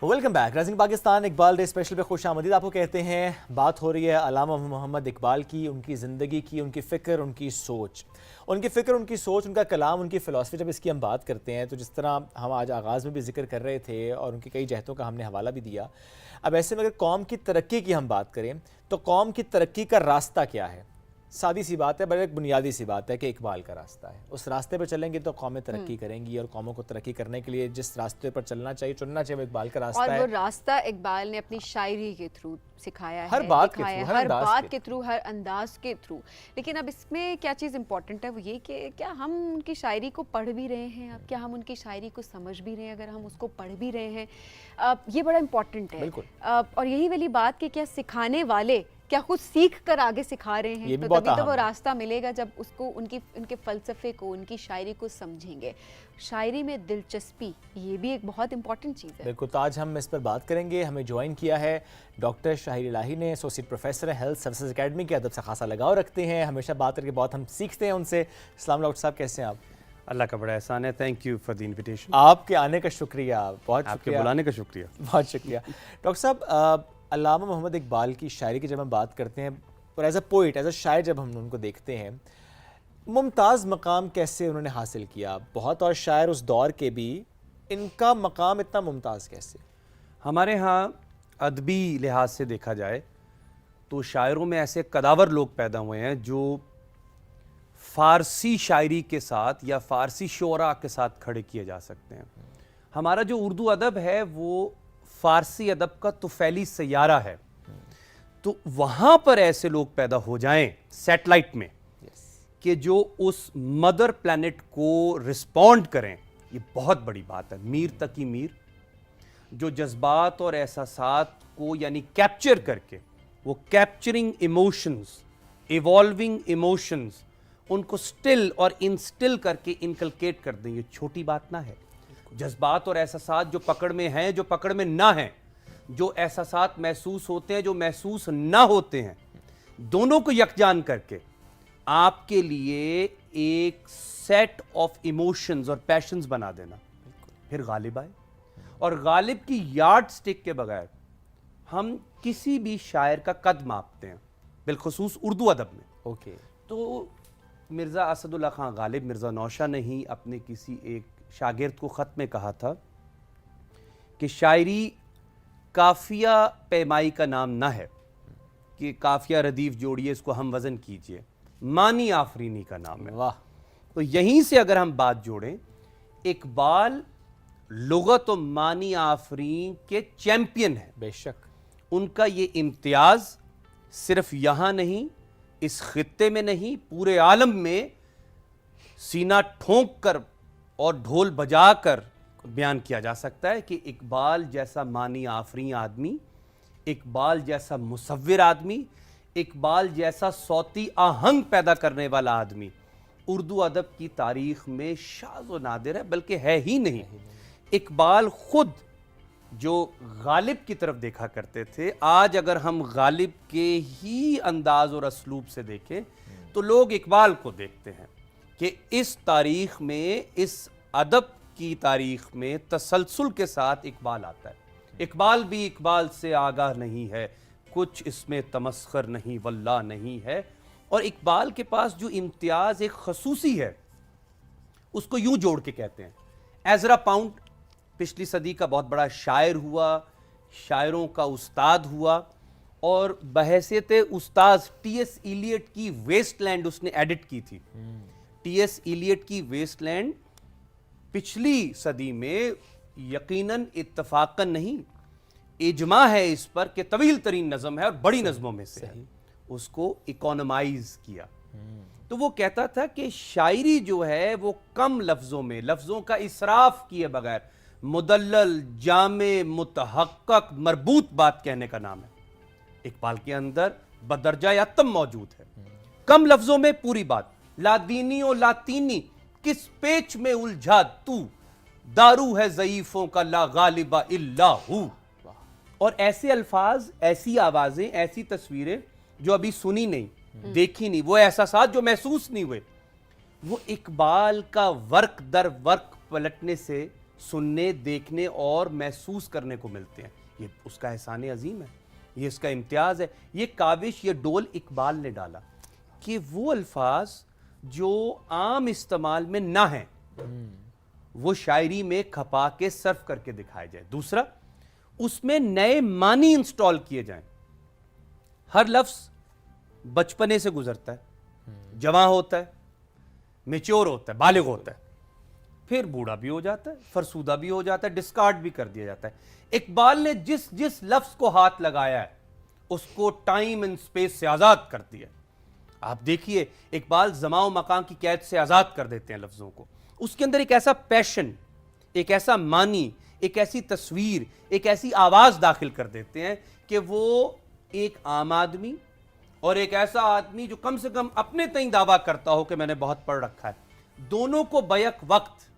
Welcome back. Rising Pakistan Iqbal day special पे खुश आमदीद आपको कहते हैं। बात हो रही है अल्लामा मोहम्मद इकबाल की, उनकी ज़िंदगी की, उनकी फ़िक्र, उनकी सोच, उनका कलाम, उनकी फ़िलासफ़ी। जब इसकी हम बात करते हैं तो जिस तरह हम आज आगाज़ में भी जिक्र कर रहे थे और उनकी कई जहतों का हमने हवाला भी दिया। अब ऐसे में अगर कौम की तरक्की की हम बात करें तो कौम की तरक्की का रास्ता क्या है? सादी सी बात है, बड़ी एक बुनियादी सी बात है कि इकबाल का रास्ता है। उस रास्ते पर चलेंगे तो कौमें तरक्की करेंगी, और कौमों को तरक्की करने के लिए जिस रास्ते पर चलना चाहिए, चुनना चाहिए, वो इकबाल का रास्ता है। और वो रास्ता इकबाल ने अपनी शायरी के थ्रू सिखाया है, हर बात के थ्रू, हर अंदाज के थ्रू। लेकिन अब इसमें क्या चीज़ इंपॉर्टेंट है वो ये कि क्या हम उनकी शायरी को पढ़ भी रहे हैं, अब क्या हम उनकी शायरी को समझ भी रहे हैं, अगर हम उसको पढ़ भी रहे हैं, ये बड़ा इंपॉर्टेंट है। और यही वाली बात कि क्या सिखाने वाले क्या खुद सीख कर आगे सिखा रहे हैं, तो तभी तो वो रास्ता मिलेगा जब उसको उनके फ़लसफ़े को, उनकी शायरी को समझेंगे। शायरी में दिलचस्पी, ये भी एक बहुत इंपॉर्टेंट चीज़ है। बिल्कुल, तो आज हम इस पर बात करेंगे। हमें ज्वाइन किया है डॉक्टर शाहिर इलाही ने, एसोसिएट प्रोफेसर है, हेल्थ सर्विसेज एकेडमी के, अदब से खासा लगाव रखते हैं, हमेशा बात करके बहुत हम सीखते हैं उनसे। अस्सलाम डॉक्टर साहब, कैसे हैं आप? अल्लाह का बड़ा एहसान है, thank you for the invitation. आपके आने का शुक्रिया, बहुत आपके बुलाने का शुक्रिया। बहुत शुक्रिया। डॉक्टर साहब, अल्लामा मोहम्मद इकबाल की शायरी की जब हम बात करते हैं और as a poet, as a शायर जब हम उनको देखते हैं, मुमताज़ मकाम कैसे उन्होंने हासिल किया? बहुत और शायर उस दौर के भी, इनका मकाम इतना मुमताज़ कैसे? हमारे यहाँ अदबी लिहाज से देखा जाए तो शायरों में ऐसे कदावर लोग पैदा हुए हैं जो फ़ारसी शायरी के साथ या फ़ारसी शोरा के साथ खड़े किए जा सकते हैं। हमारा जो उर्दू अदब है वो फ़ारसी अदब का तुफ़ैली सैयारा है, तो वहाँ पर ऐसे लोग पैदा हो जाएं सैटेलाइट में कि जो उस मदर प्लैनेट को रिस्पॉन्ड करें, ये बहुत बड़ी बात है। मीर तकी मीर, जो जज्बात और एहसासात को यानी कैप्चर करके, वो कैप्चरिंग इमोशंस, इवॉल्विंग इमोशंस, उनको स्टिल और इंस्टिल करके इनकलकेट कर दें, ये छोटी बात ना है। जज्बात और एहसासात जो पकड़ में हैं, जो पकड़ में ना हैं, जो एहसासात महसूस होते हैं, जो महसूस ना होते हैं, दोनों को यकजान करके आपके लिए एक सेट ऑफ इमोशंस और पैशंस बना देना, फिर गालिब आए। और गालिब की यार्ड स्टिक के बगैर हम किसी भी शायर का कद मापते हैं, बिलखुसूस उर्दू अदब में। तो मिर्ज़ा असदुल्ला खां गालिब, मिर्ज़ा नौशा ने ही अपने किसी एक शागिर्द को ख़त में कहा था कि शायरी काफ़िया पैमाई का नाम ना है कि काफ़िया रदीफ जोड़िए, इसको हम वज़न कीजिए, मानी आफरीनी का नाम है। वाह! तो यहीं से अगर हम बात जोड़ें, इकबाल लुगत और मानी आफरीन के चैंपियन है। बेशक उनका ये इम्तियाज़ सिर्फ यहाँ नहीं, इस खित्ते में नहीं, पूरे आलम में सीना ठोंक कर और ढोल बजा कर बयान किया जा सकता है कि इकबाल जैसा मानी आफरीन आदमी, इकबाल जैसा मुसव्विर आदमी, इकबाल जैसा सौती आहंग पैदा करने वाला आदमी उर्दू अदब की तारीख में शाज़ व नादिर है, बल्कि है ही नहीं। इकबाल खुद जो गालिब की तरफ देखा करते थे, आज अगर हम गालिब के ही अंदाज और असलूब से देखें तो लोग इकबाल को देखते हैं कि इस तारीख में, इस अदब की तारीख में तसलसल के साथ इकबाल आता है। इकबाल भी इकबाल से आगाह नहीं है, कुछ इसमें तमस्खर नहीं, वल्लाह नहीं है। और इकबाल के पास जो इम्तियाज़ एक खसूसी है, उसको यूं जोड़ के कहते हैं। एज़रा पाउंड पिछली सदी का बहुत बड़ा शायर हुआ, शायरों का उस्ताद हुआ, और बहैसियत उस्ताद टी.एस. इलियट की वेस्टलैंड उसने एडिट की थी। टी.एस. इलियट की वेस्टलैंड पिछली सदी में यकीनन इत्तफाकन नहीं, इजमा है इस पर कि तवील तरीन नज़म है और बड़ी नज़मों में से है, उसको इकोनोमाइज किया। तो वो कहता था कि शायरी जो है वो कम लफ्ज़ों में, लफ्ज़ों का इसराफ किए बगैर, मुदल्लल, जामे, मुतहक्कक, मरबूत बात कहने का नाम है। इकबाल के अंदर बदरजा यत्तम मौजूद है। कम लफ्ज़ों में पूरी बात, लादीनी और लातीनी किस पेच में उलझा तू, दारू है ज़ईफ़ों का ला गालिबा इल्ला हू। और ऐसे अल्फाज, ऐसी आवाज़ें, ऐसी तस्वीरें जो अभी सुनी नहीं, देखी नहीं, वो एहसासात जो महसूस नहीं हुए, वो इकबाल का वर्क दर वर्क पलटने से سننے، دیکھنے اور محسوس کرنے کو ملتے ہیں. یہ اس کا احسان عظیم ہے، یہ اس کا امتیاز ہے. یہ کاوش، یہ ڈول اقبال نے ڈالا کہ وہ الفاظ جو عام استعمال میں نہ ہیں وہ شاعری میں کھپا کے صرف کر کے دکھائے جائے. دوسرا، اس میں نئے معنی انسٹال کیے جائیں. ہر لفظ بچپنے سے گزرتا ہے، جوان ہوتا ہے، میچور ہوتا ہے، بالغ ہوتا ہے، پھر بوڑھا بھی ہو جاتا ہے، فرسودہ بھی ہو جاتا ہے، ڈسکارڈ بھی کر دیا جاتا ہے. اقبال نے جس جس لفظ کو ہاتھ لگایا ہے اس کو ٹائم اینڈ سپیس سے آزاد کر دیا. آپ دیکھیے اقبال زمان و مکان کی قید سے آزاد کر دیتے ہیں لفظوں کو. اس کے اندر ایک ایسا پیشن، ایک ایسا معنی، ایک ایسی تصویر، ایک ایسی آواز داخل کر دیتے ہیں کہ وہ ایک عام آدمی اور ایک ایسا آدمی جو کم سے کم اپنے تئیں دعویٰ کرتا ہو کہ میں نے بہت پڑھ رکھا ہے، دونوں کو بیک وقت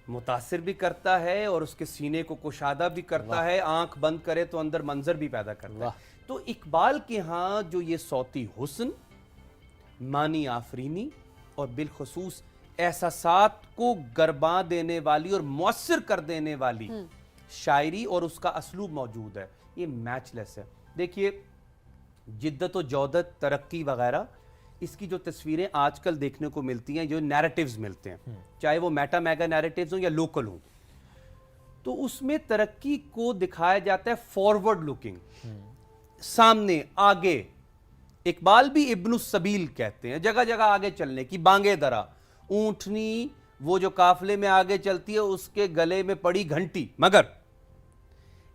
متاثر بھی کرتا ہے اور اس کے سینے کو کشادہ بھی کرتا ہے. آنکھ بند کرے تو اندر منظر بھی پیدا کرتا ہے. تو اقبال کے ہاں جو یہ صوتی حسن، معنی آفرینی اور بالخصوص احساسات کو گرباں دینے والی اور مؤثر کر دینے والی شاعری اور اس کا اسلوب موجود ہے، یہ میچ لیس ہے. دیکھیے جدت و جودت، ترقی وغیرہ، اس کی جو تصویریں آج کل دیکھنے کو ملتی ہیں، جو نیریٹیوز ملتے ہیں، چاہے وہ میٹا میگا نیریٹیوز ہوں یا لوکل ہوں، تو اس میں ترقی کو دکھایا جاتا ہے فارورڈ لوکنگ، سامنے، آگے. اقبال بھی ابن السبیل کہتے ہیں، جگہ جگہ آگے چلنے کی بانگے درا. اونٹنی وہ جو قافلے میں آگے چلتی ہے اس کے گلے میں پڑی گھنٹی. مگر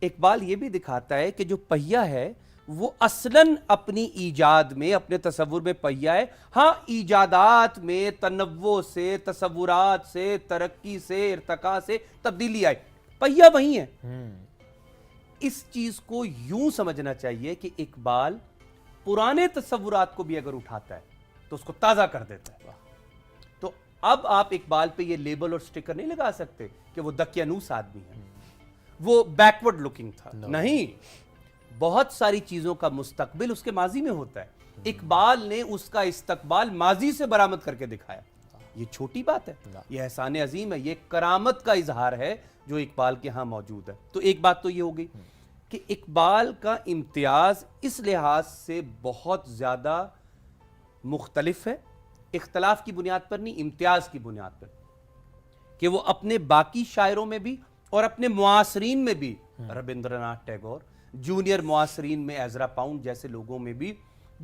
اقبال یہ بھی دکھاتا ہے کہ جو پہیہ ہے وہ اصلاً اپنی ایجاد میں، اپنے تصور میں پہیہ ہے. ہاں ایجادات میں تنوع سے، تصورات سے، ترقی سے، ارتقاء سے تبدیلی آئی، پہیہ وہی ہے. اس چیز کو یوں سمجھنا چاہیے کہ اقبال پرانے تصورات کو بھی اگر اٹھاتا ہے تو اس کو تازہ کر دیتا ہے. تو اب آپ اقبال پہ یہ لیبل اور سٹیکر نہیں لگا سکتے کہ وہ دقیانوس آدمی ہے، وہ بیکورڈ لوکنگ تھا. نہیں، بہت ساری چیزوں کا مستقبل اس کے ماضی میں ہوتا ہے. اقبال نے اس کا استقبال ماضی سے برآمد کر کے دکھایا. یہ چھوٹی بات ہے، یہ احسان عظیم ہے، یہ کرامت کا اظہار ہے جو اقبال کے ہاں موجود ہے. تو ایک بات تو یہ ہو گئی کہ اقبال کا امتیاز اس لحاظ سے بہت زیادہ مختلف ہے، اختلاف کی بنیاد پر نہیں، امتیاز کی بنیاد پر، کہ وہ اپنے باقی شاعروں میں بھی اور اپنے معاصرین میں بھی، ربندر ناتھ ٹیگور، جونیئر معاصرین میں ایزرا پاؤنڈ جیسے لوگوں میں بھی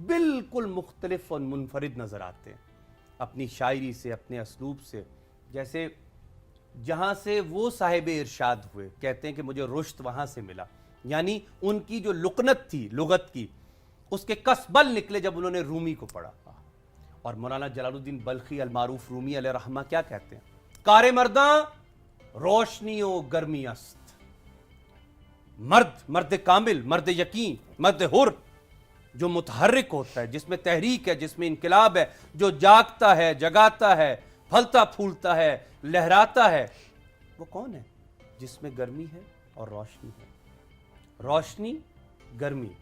بالکل مختلف اور منفرد نظر آتے ہیں اپنی شاعری سے، اپنے اسلوب سے. جیسے جہاں سے وہ صاحب ارشاد ہوئے، کہتے ہیں کہ مجھے رشت وہاں سے ملا، یعنی ان کی جو لقنت تھی لغت کی، اس کے کسبل نکلے جب انہوں نے رومی کو پڑھا. اور مولانا جلال الدین بلخی المعروف رومی علیہ رحمہ کیا کہتے ہیں؟ کار مرداں روشنی و گرمی است. مرد کامل، مرد یقین، مرد حر، جو متحرک ہوتا ہے، جس میں تحریک ہے، جس میں انقلاب ہے، جو جاگتا ہے، جگاتا ہے، پھلتا پھولتا ہے، لہراتا ہے، وہ کون ہے؟ جس میں گرمی ہے اور روشنی ہے. روشنی، گرمی،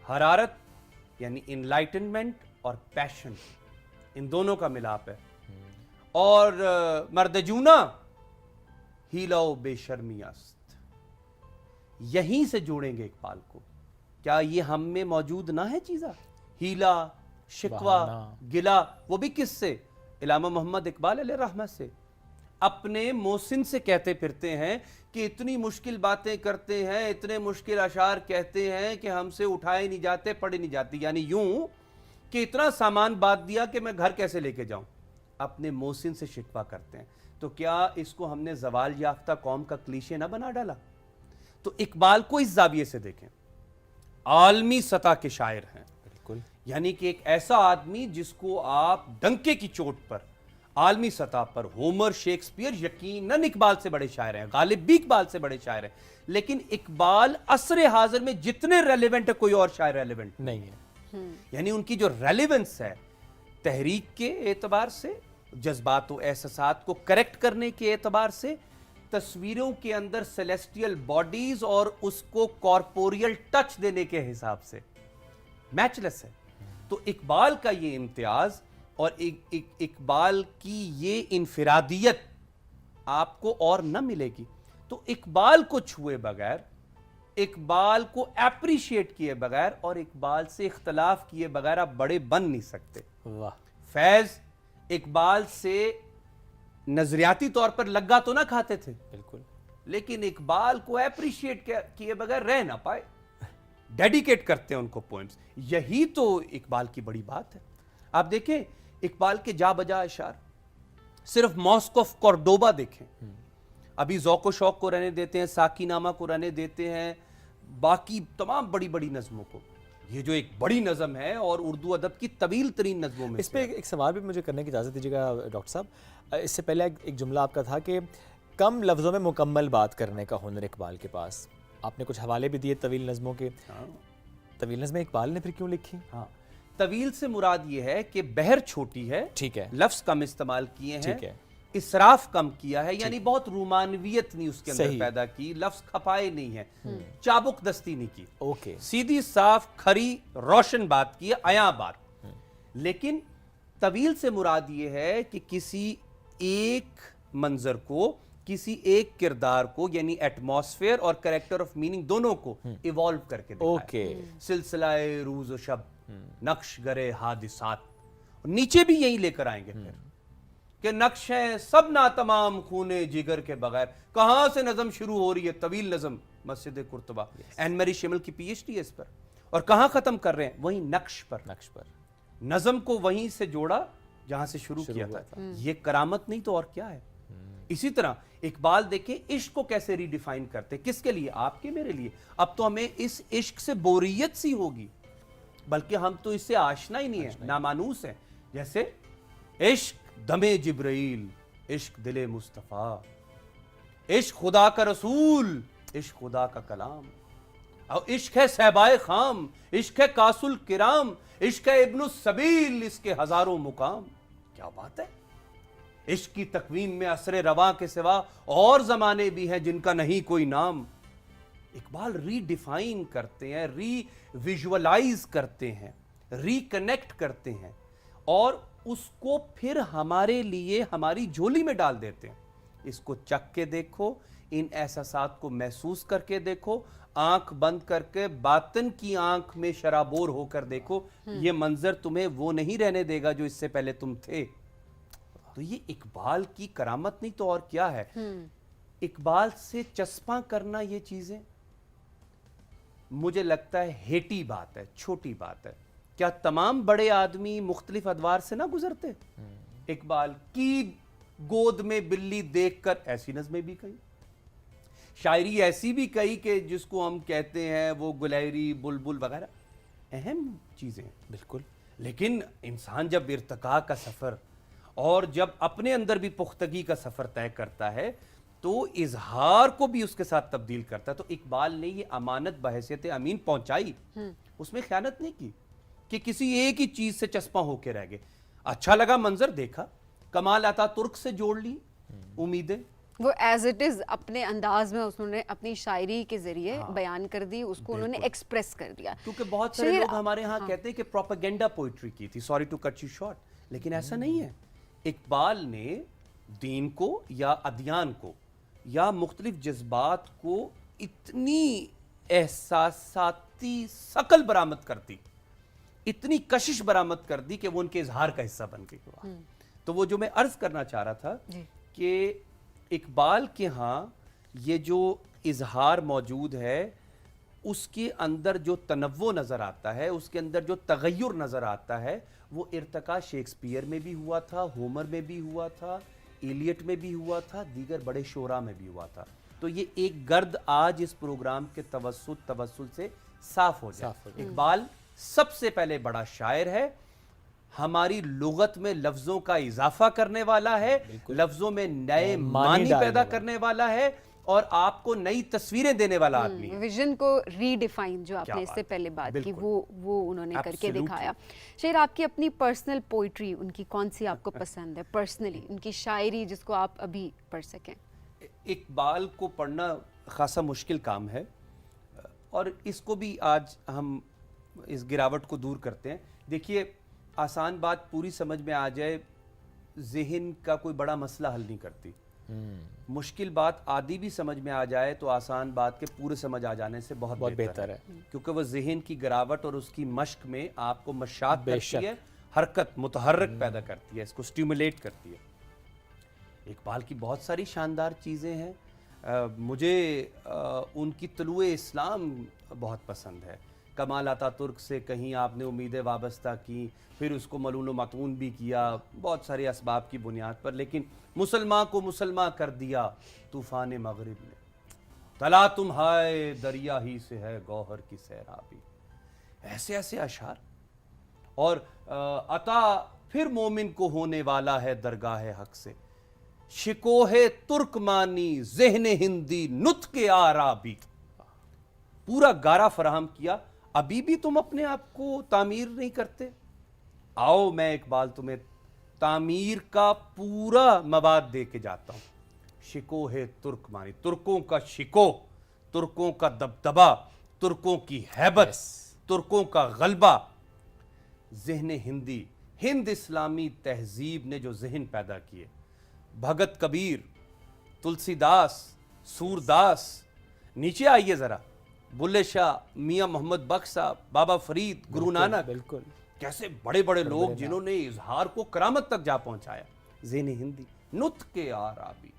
حرارت یعنی انلائٹنمنٹ اور پیشن، ان دونوں کا ملاپ ہے. اور مرد جونا ہیلا و بے شرمی است. یہیں سے جوڑیں گے اقبال کو. کیا یہ ہم میں موجود نہ ہے چیزاں؟ ہیلا، شکوہ، گلا، وہ بھی کس سے؟ علامہ محمد اقبال علیہ رحمت سے. اپنے محسن سے کہتے پھرتے ہیں کہ اتنی مشکل باتیں کرتے ہیں، اتنے مشکل اشعار کہتے ہیں کہ ہم سے اٹھائے نہیں جاتے، پڑھے نہیں جاتی. یعنی یوں کہ اتنا سامان بات دیا کہ میں گھر کیسے لے کے جاؤں. اپنے محسن سے شکوہ کرتے ہیں. تو کیا اس کو ہم نے زوال یافتہ قوم کا کلیشے نہ بنا ڈالا؟ تو اقبال کو اس زاویے سے دیکھیں، عالمی سطح کے شاعر ہیں. بالکل، یعنی کہ ایک ایسا آدمی جس کو آپ ڈنکے کی چوٹ پر عالمی سطح پر، ہومر، شیکسپیئر یقیناً اقبال سے بڑے شاعر ہیں، غالب بھی اقبال سے بڑے شاعر ہیں، لیکن اقبال عصر حاضر میں جتنے ریلیونٹ ہے کوئی اور شاعر ریلیونٹ نہیں ہے. یعنی ان کی جو ریلیونس ہے تحریک کے اعتبار سے، جذبات و احساسات کو کریکٹ کرنے کے اعتبار سے، تصویروں کے اندر سیلیسٹیل باڈیز اور اس کو کارپوریل ٹچ دینے کے حساب سے میچ لیس ہے. تو اقبال کا یہ امتیاز اور اقبال کی یہ انفرادیت आपको और न मिलेगी। तो इकबाल को छुए बगैर, इकबाल को एप्रिशिएट किए बगैर और इकबाल से इख्तलाफ किए बगैर आप बड़े बन नहीं सकते। वाह, फैज इकबाल से नजरियाती तौर पर लग्गा तो ना खाते थे, बिल्कुल। लेकिन इकबाल को एप्रिशिएट किए बगैर रह ना पाए, डेडिकेट करते हैं उनको पोएम्स। यही तो इकबाल की बड़ी बात है। आप देखें इकबाल के जा बजा अशार, सिर्फ मॉस्क ऑफ कॉर्डोबा देखें, अभी ज़ौक़ शौक़ को रहने देते हैं, साकीनामा को रहने देते हैं, बाकी तमाम बड़ी बड़ी नज़मों को। ये जो एक बड़ी नज़म है और उर्दू अदब की तवील तरीन नज़मों में इस पे एक सवाल भी मुझे करने की इजाज़त दीजिएगा डॉक्टर साहब। इससे पहले एक जुमला आपका था कि कम लफ्ज़ों में मुकम्मल बात करने का हुनर इकबाल के पास। आपने कुछ हवाले भी दिए तवील नज़मों के। तवील नज़में इकबाल ने फिर क्यों लिखी? हाँ, तवील से मुराद ये है कि बहर छोटी है, ठीक है, लफ्ज़ कम इस्तेमाल किए हैं, ठीक है, इसराफ कम किया है, यानी बहुत रूमानवियत नहीं उसके अंदर सही। पैदा की, लफ्ज़ खपाए नहीं है, चाबुक दस्ती नहीं की, ओके, सीधी साफ खरी रोशन बात की है, आया बात। लेकिन तवील से मुराद ये है कि किसी एक मंजर को, किसी एक किरदार को, यानी एटमॉस्फेयर और कैरेक्टर ऑफ मीनिंग दोनों को इवॉल्व करके दिखाया। ओके, सिलसिलाए रूज और शब, नक्श गरे हादिसात, नीचे भी यही लेकर आएंगे फिर कि नक्श है सब ना तमाम खूने जिगर के बगैर। कहां से नज़म शुरू हो रही है? तवील नज़म मस्जिद कुर्तबा, एन मैरी शिमल की पीएचडी है इस पर, और कहां खत्म कर रहे हैं? वहीं नक्श पर। नक्श पर नज़म को वहीं से जोड़ा जहां से शुरू किया था। ये करामत नहीं तो और क्या है? इसी तरह इकबाल देखे इश्क को कैसे रीडिफाइन करते, किसके लिए? आपके मेरे लिए। अब तो हमें इस इश्क से बोरियत सी होगी, बल्कि हम तो इससे आशना ही नहीं है, नामानूस है। जैसे इश्क दमे जिब्राइल, इश्क दिले मुस्तफ़ा, इश्क खुदा का रसूल, इश्क खुदा का कलाम, और इश्क है सहबाए खाम, इश्क है कासुल किराम, इश्क है इब्नुस सबील, इसके हजारों मुकाम। क्या बात है! इश्क की तकवीन में असरे रवा के सिवा और जमाने भी हैं जिनका नहीं कोई नाम। इकबाल रीडिफाइन करते हैं, विजुअलाइज करते हैं, रिकनेक्ट करते हैं और उसको फिर हमारे लिए हमारी झोली में डाल देते हैं। इसको चख के देखो, इन एहसासात को महसूस करके देखो, आंख बंद करके बातन की आंख में शराबोर होकर देखो, ये मंजर तुम्हें वो नहीं रहने देगा जो इससे पहले तुम थे। तो ये इकबाल की करामत नहीं तो और क्या है? इकबाल से चस्पा करना ये चीजें मुझे लगता है हेटी बात है, छोटी बात है। क्या तमाम बड़े आदमी मुख्तलिफ अदवार से ना गुजरते? इकबाल की गोद में बिल्ली देखकर ऐसी नज़में भी कही, शायरी ऐसी भी कही कि जिसको हम कहते हैं वो गुलैरी, बुलबुल वगैरह, अहम चीजें बिल्कुल। लेकिन इंसान जब इर्तिका का सफर और जब अपने अंदर भी पुख्तगी का सफर तय करता है तो इजहार को भी उसके साथ तब्दील करता है। तो इकबाल ने ये अमानत बहैसियत अमीन पहुंचाई, उसमें ख्यानत नहीं की कि किसी एक ही चीज से चस्पा होके रह गए। अच्छा लगा मंजर देखा, कमाल आता तुर्क से जोड़ ली उम्मीदें, वो एज इट इज अपने अंदाज में उन्होंने अपनी शायरी के जरिए बयान कर दी, उसको उन्होंने एक्सप्रेस कर दिया। क्योंकि बहुत सारे लोग हमारे यहाँ कहते हैं कि प्रोपेगेंडा पोइट्री की थी, sorry to cut you short, लेकिन ऐसा नहीं है। इकबाल ने दीन को या अदियान को या मुख्तलिफ जज्बात को इतनी एहसासाती शकल बरामद कर दी, इतनी कशिश बरामद कर दी कि वो उनके इजहार का हिस्सा बन गई। तो वो जो मैं अर्ज करना चाह रहा था कि इकबाल के यहाँ ये जो इजहार मौजूद है उसके अंदर जो तनव्वो नज़र आता है, उसके अंदर जो तगय्युर नज़र आता है, वो इर्तिका शेक्सपियर में भी हुआ था, होमर में भी हुआ था, इलियट में भी हुआ था, दीगर बड़े शोरा में भी हुआ था। तो ये एक गर्द आज इस प्रोग्राम के तवस्सुल से साफ हो जाए। इकबाल सबसे पहले बड़ा शायर है, हमारी लुगत में लफ्जों का इजाफा करने वाला है, लफ्जों में नए मानी पैदा करने वाला है और आपको नई तस्वीरें देने वाला आदमी है। विजन को रीडिफाइन जो आपने इससे पहले बात की वो उन्होंने करके दिखाया। शेर, आपकी अपनी पर्सनल पोइट्री उनकी कौन सी आपको पसंद है पर्सनली, उनकी शायरी जिसको आप अभी पढ़ सकें? इकबाल को पढ़ना खासा मुश्किल काम है और इसको भी आज हम इस गिरावट को दूर करते हैं। देखिए, आसान बात पूरी समझ में आ जाए, ज़हन का कोई बड़ा मसला हल नहीं करती। मुश्किल बात आधी भी समझ में आ जाए तो आसान बात के पूरे समझ आ जाने से बहुत बेहतर है, क्योंकि वो जहन की गिरावट और उसकी मश्क में आपको मशात करती है, हरकत मुतहर्रिक पैदा करती है, इसको स्टिमुलेट करती है। इकबाल की बहुत सारी शानदार चीज़ें हैं। मुझे उनकी तलुए इस्लाम बहुत पसंद है। कमाल अतातुर्क से कहीं आपने उम्मीदें वाबस्ता की, फिर उसको मलून व मतून भी किया बहुत सारे असबाब की बुनियाद पर, लेकिन मुसलमान को मुसलमान कर दिया तूफ़ान मगरिब ने, तला तुम हाय दरिया ही से है गौहर की सैराबी। ऐसे ऐसे अशार। और अता फिर मोमिन को होने वाला है दरगाह हक से, शिकोहे तुर्कमानी ज़हन हिंदी नुत्क़ आराबी। पूरा गारा फराहम किया। अभी भी तुम अपने आप को तामीर नहीं करते? आओ मैं इकबाल तुम्हें तामीर का पूरा मवाद दे के जाता हूं। शिको है तुर्कमानी, तुर्कों का शिको, तुर्कों का दबदबा, तुर्कों की हैबत, तुर्कों का गलबा। ज़हन हिंदी, हिंद इस्लामी तहजीब ने जो जहन पैदा किए, भगत कबीर, तुलसीदास, सूरदास, नीचे आइए ज़रा, बुल्ले शाह, मियाँ मोहम्मद बख्श साहब, बाबा फरीद, गुरु नानक, बिल्कुल कैसे बड़े बड़े लोग जिन्होंने इजहार को करामत तक जा पहुंचाया। ज़हन हिंदी, नुत्क़ आराबी,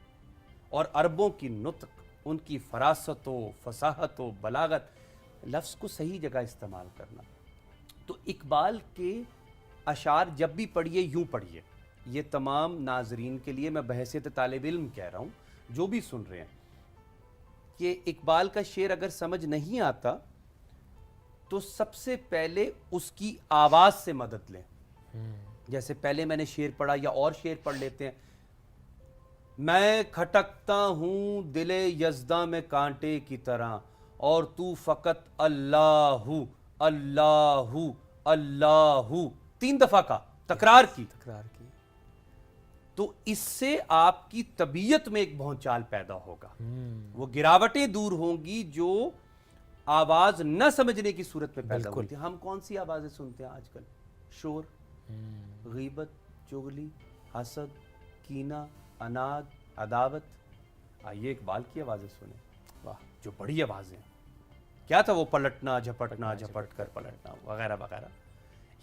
और अरबों की नुत्क़, उनकी फरासत व फसाहत व बलागत, लफ्ज़ को सही जगह इस्तेमाल करना। तो इकबाल के अशार जब भी पढ़िए यूं पढ़िए। ये तमाम नाजरीन के लिए मैं बहैसियत तालिब इल्म कह रहा हूँ, जो भी सुन रहे हैं, कि इकबाल का शेर अगर समझ नहीं आता तो सबसे पहले उसकी आवाज़ से मदद लें। जैसे पहले मैंने शेर पढ़ा, या और शेर पढ़ लेते हैं। मैं खटकता हूँ दिले यज़दा में कांटे की तरह, और तू फ़कत अल्लाहू अल्लाहू अल्लाहू 3 दफ़ा का तकरार की। तो इससे आपकी तबीयत में एक भौचाल पैदा होगा, वो गिरावटें दूर होंगी जो आवाज न समझने की सूरत में पैदा होती है। हम कौन सी आवाजें सुनते हैं आजकल? शोर, गीबत, चुगली, हसद, कीना, अनाद, अदावत। आइए इकबाल की आवाजें सुने, वाह, जो बड़ी आवाजें। क्या था वो? पलटना, झपटना, झपट कर पलटना, वगैरह वगैरह।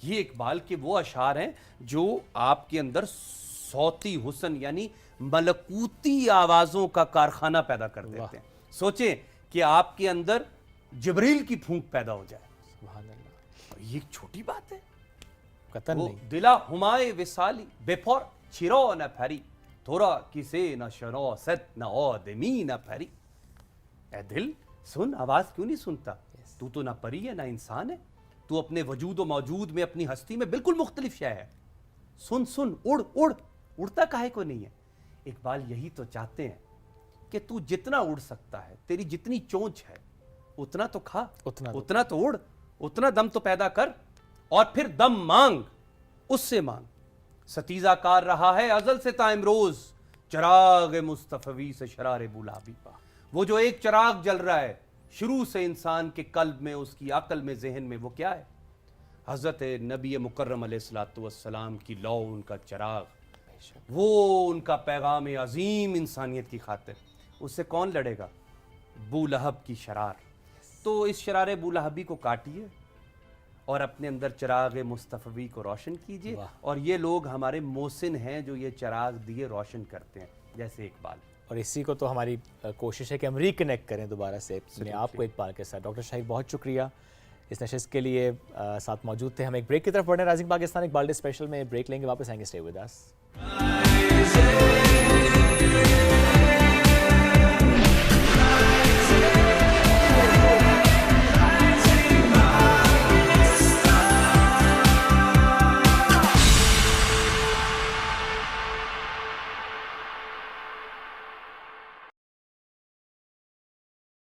ये इकबाल के वो अशार हैं जो आपके अंदर सौती हुस्न यानी मलकूती आवाज़ों का कारखाना पैदा कर देते हैं। सोचें कि आपके अंदर जिब्रील की फूंक पैदा हो जाए। सुभान अल्लाह। ये एक छोटी बात है, कतन नहीं। दिला हुमाए विसाली बेफोर चिरो न फरी, थोड़ा किसे न शनो सत न आदमी न फरी। ए दिल सुन, आवाज़ क्यों नहीं सुनता? तू तो ना परी है ना इंसान है, तू अपने वजूद व मौजूद में, अपनी हस्ती में बिल्कुल मुख्तलिफ शय है। सुन सुन, उड़ उड़, उड़ता काहे को नहीं है? इकबाल यही तो चाहते हैं कि तू जितना उड़ सकता है, तेरी जितनी चोंच है, उतना तो खा, उतना तो उड़, उतना दम तो पैदा कर, और फिर दम मांग, उससे मांग। सतीजा कार रहा है अजल से ताइम रोज, चराग मुस्तफवी से शरारे बुलाबी। वो जो एक चराग जल रहा है शुरू से इंसान के कल्ब में, उसकी अकल में, जहन में, वो क्या है? हज़रत नबी मुकर्रम अलैहिस्सलातु वस्सलाम की लौ, उनका चराग, वो उनका पैगाम अजीम इंसानियत की खातिर। उससे कौन लड़ेगा? बूलहब की शरार। तो इस शरार बूलहबी को काटिए और अपने अंदर चराग मुस्तफवी को रोशन कीजिए। और ये लोग हमारे मोहसिन हैं जो ये चराग दिए रोशन करते हैं, जैसे इकबाल। और इसी को तो हमारी कोशिश है कि हम रिकनेक्ट करें दोबारा से अपने आपको इकबाल के साथ। डॉक्टर शाहिद, बहुत शुक्रिया इस नशिस्त के लिए, साथ मौजूद थे। हम एक ब्रेक की तरफ बढ़ने, rising Pakistan Iqbal day special में ब्रेक लेंगे, वापस आएंगे। Stay with us.